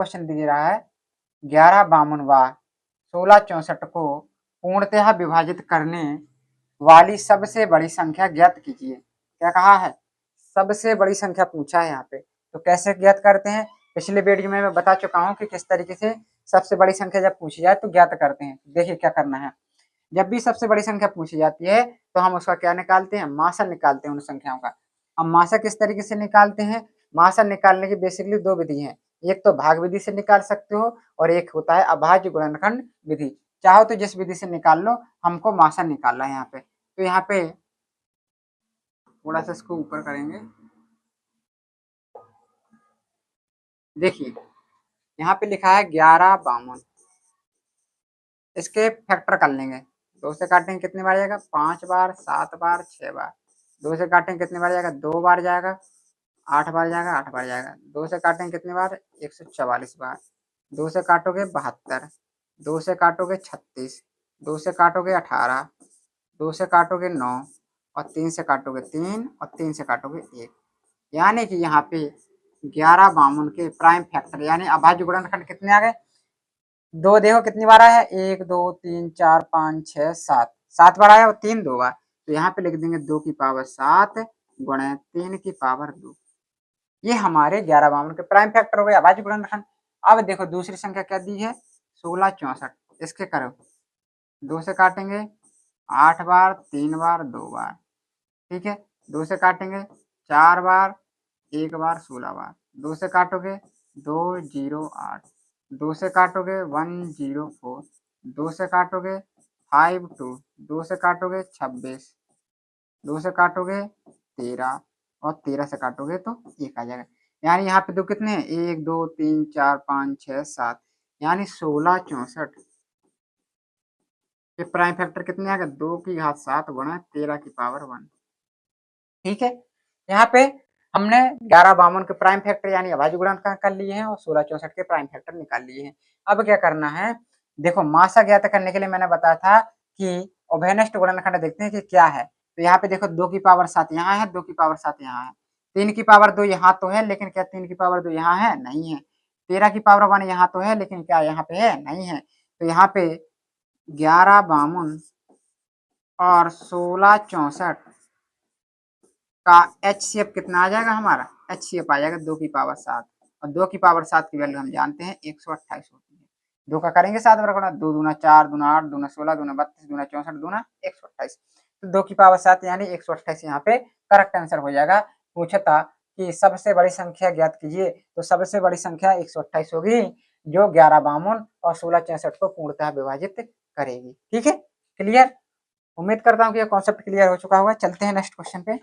Question दिया रहा है 11 52 व 16 64 को पूर्णतः विभाजित करने वाली सबसे बड़ी संख्या ज्ञात कीजिए। क्या कहा है? सबसे बड़ी संख्या पूछा है यहाँ पे। तो कैसे ज्ञात करते हैं? पिछले वीडियो में मैं बता चुका हूँ कि किस तरीके से सबसे बड़ी संख्या जब पूछी जाए तो ज्ञात करते हैं। देखिए क्या करना है। जब भी सबसे बड़ी संख्या पूछी जाती है तो हम उसका क्या निकालते हैं? मासा निकालते हैं उन संख्याओं का। अब मासा किस तरीके से निकालते हैं? मासा निकालने की बेसिकली दो विधि है। एक तो भाग विधि से निकाल सकते हो और एक होता है अभाज्य गुणनखंड विधि। चाहो तो जिस विधि से निकाल लो, हमको मासा निकालना है यहाँ पे। तो यहाँ पे थोड़ा सा इसको ऊपर करेंगे। देखिए यहाँ पे लिखा है 11 52। इसके फैक्टर कर लेंगे। 2 से काटेंगे कितनी बार जाएगा? 5 बार, 7 बार, 6 बार। 2 से काटेंगे कितनी बार जाएगा? 2 बार जाएगा। 8 बार जाएगा, 8 बार जाएगा। 2 से काटेंगे कितनी बार? 144 बार। 2 से काटोगे 72। 2 से काटोगे 36। 2 से काटोगे 18। 2 से काटोगे 9 और 3 से काटोगे 3 और 3 से काटोगे 1। यानी कि यहाँ पे 11 52 के प्राइम फैक्टर यानी अभाज्य गुणनखंड कितने आ गए? 2 देखो कितनी बार आया है? 1 2 3 4 5 6 7। 7 बार आया और 3 2 बार। तो यहाँ पे लिख देंगे 2 की पावर 7 गुणे 3 की पावर 2। ये हमारे 11 52 के प्राइम फैक्टर हो गए, अभाज्य गुणनखंड। अब देखो दूसरी संख्या क्या दी है? 16 64। इसके करो। 2 से काटेंगे 8 बार, 3 बार, 2 बार। ठीक है। 2 से काटेंगे 4 बार, 1 बार, 16 बार। 2 से काटोगे 2 0 8। 2 से काटोगे 1 0 4। 2 से काटोगे 5 2। 2 से काटोगे 26। 2 से काटोगे 13 और 13 से काटोगे तो 1 आ जाएगा। यानी यहाँ पे दो कितने हैं? 1 2 3 4 5 6 7 यानी 16 64 के प्राइम फैक्टर कितने आ गए? 2 की घात 7 गुणा 13 की पावर 1। ठीक है। यहाँ पे हमने 11 52 के प्राइम फैक्टर यानी अभाज्य गुणनखंड कर लिए हैं और 16 64 के प्राइम फैक्टर निकाल लिए हैं। अब क्या करना है? देखो मासा ज्ञात करने के लिए मैंने बताया था कि उभयनिष्ठ गुणनखंड देखते हैं कि क्या है। तो यहाँ पे देखो 2 की पावर 7 यहाँ है, 2 की पावर 7 यहाँ है। 3 की पावर 2 यहाँ तो है, लेकिन क्या 3 की पावर 2 यहाँ है? नहीं है। 13 की पावर 1 यहाँ तो है, लेकिन क्या यहाँ पे है? नहीं है। तो यहाँ पे 11 52 और 16 64 का HCF कितना आ जाएगा हमारा? HCF आ जाएगा 2 की पावर 7 और 2 की पावर 7 की वैल्यू हम जानते हैं 128 होती है। 2 का करेंगे 7 बार गुणा, 2 दूना 4 दूना 8 दूना 16 दूना 32 दूना 64 दूना 128। तो 2 की पावर 7 यानी 128 यहाँ पे करेक्ट आंसर हो जाएगा। पूछा था कि सबसे बड़ी संख्या ज्ञात कीजिए, तो सबसे बड़ी संख्या 128 होगी जो 11 52 और 16 64 को पूर्णतः विभाजित करेगी। ठीक है, क्लियर? उम्मीद करता हूँ कि यह कॉन्सेप्ट क्लियर हो चुका होगा। चलते हैं नेक्स्ट क्वेश्चन पे।